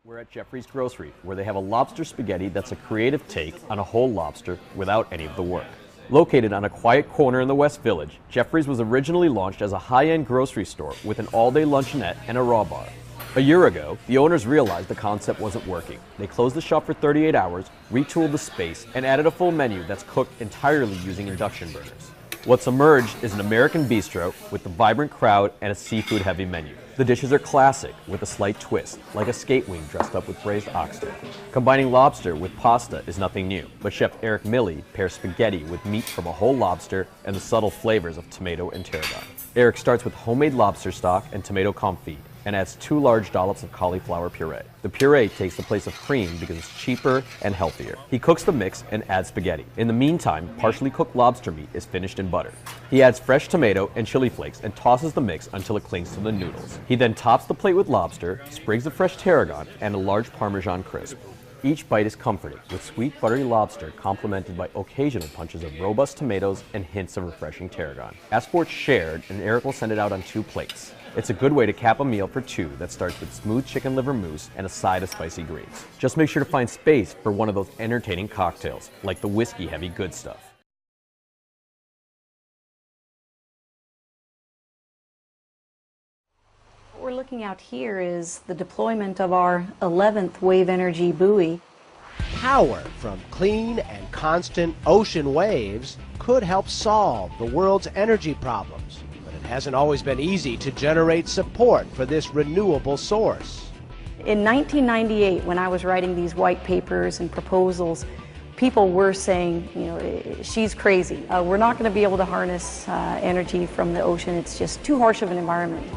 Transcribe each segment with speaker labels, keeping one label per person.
Speaker 1: We're at Jeffrey's Grocery, where they have a lobster spaghetti that's a creative take on a whole lobster without any of the work. Located on a quiet corner in the West Village, Jeffrey's was originally launched as a high-end grocery store with an all-day luncheonette and a raw bar. A year ago, the owners realized the concept wasn't working. They closed the shop for 38 hours, retooled the space, and added a full menu that's cooked entirely using induction burners. What's emerged is an American bistro with a vibrant crowd and a seafood-heavy menu. The dishes are classic, with a slight twist, like a skate wing dressed up with braised oxtail. Combining lobster with pasta is nothing new, but Chef Eric Milley pairs spaghetti with meat from a whole lobster and the subtle flavors of tomato and tarragon. Eric starts with homemade lobster stock and tomato confit, and adds 2 large dollops of cauliflower puree. The puree takes the place of cream because it's cheaper and healthier. He cooks the mix and adds spaghetti. In the meantime, partially cooked lobster meat is finished in butter. He adds fresh tomato and chili flakes and tosses the mix until it clings to the noodles. He then tops the plate with lobster, sprigs of fresh tarragon, and a large Parmesan crisp. Each bite is comforting, with sweet buttery lobster complemented by occasional punches of robust tomatoes and hints of refreshing tarragon. Ask for it shared, and Eric will send it out on 2 plates. It's a good way to cap a meal for 2 that starts with smooth chicken liver mousse and a side of spicy greens. Just make sure to find space for one of those entertaining cocktails, like the whiskey-heavy good stuff.
Speaker 2: What we're looking at here is the deployment of our 11th wave energy buoy.
Speaker 3: Power from clean and constant ocean waves could help solve the world's energy problems. But it hasn't always been easy to generate support for this renewable source.
Speaker 2: In 1998, when I was writing these white papers and proposals, people were saying, you know, she's crazy. We're not going to be able to harness energy from the ocean. It's just too harsh of an environment.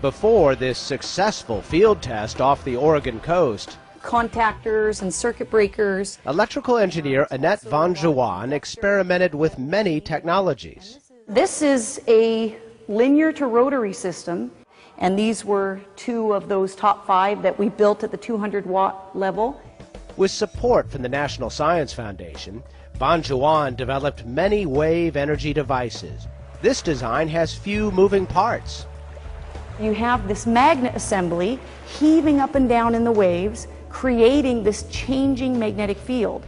Speaker 3: Before this successful field test off the Oregon coast,
Speaker 2: Contactors and circuit breakers.
Speaker 3: electrical engineer Annette Van Juan experimented with many technologies.
Speaker 2: This is a linear to rotary system, and these were 2 of those top 5 that we built at the 200-watt level.
Speaker 3: With support from the National Science Foundation, Van Juan developed many wave energy devices. This design has few moving parts.
Speaker 2: You have this magnet assembly heaving up and down in the waves, creating this changing magnetic field,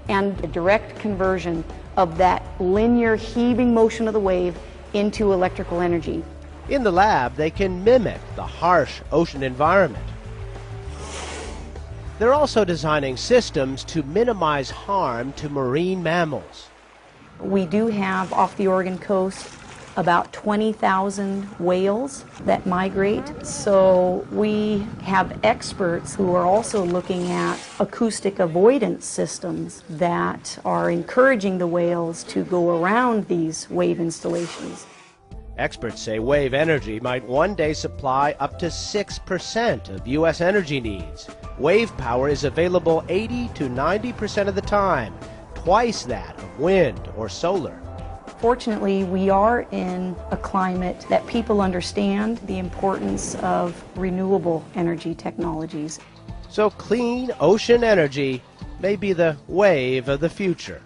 Speaker 2: and a direct conversion of that linear heaving motion of the wave into electrical energy.
Speaker 3: In the lab, they can mimic the harsh ocean environment. They're also designing systems to minimize harm to marine mammals.
Speaker 2: We do have off the Oregon coast about 20,000 whales that migrate. So we have experts who are also looking at acoustic avoidance systems that are encouraging the whales to go around these wave installations.
Speaker 3: Experts say wave energy might one day supply up to 6% of U.S. energy needs. Wave power is available 80 to 90% of the time, twice that of wind or solar.
Speaker 2: Fortunately, we are in a climate that people understand the importance of renewable energy technologies.
Speaker 3: So clean ocean energy may be the wave of the future.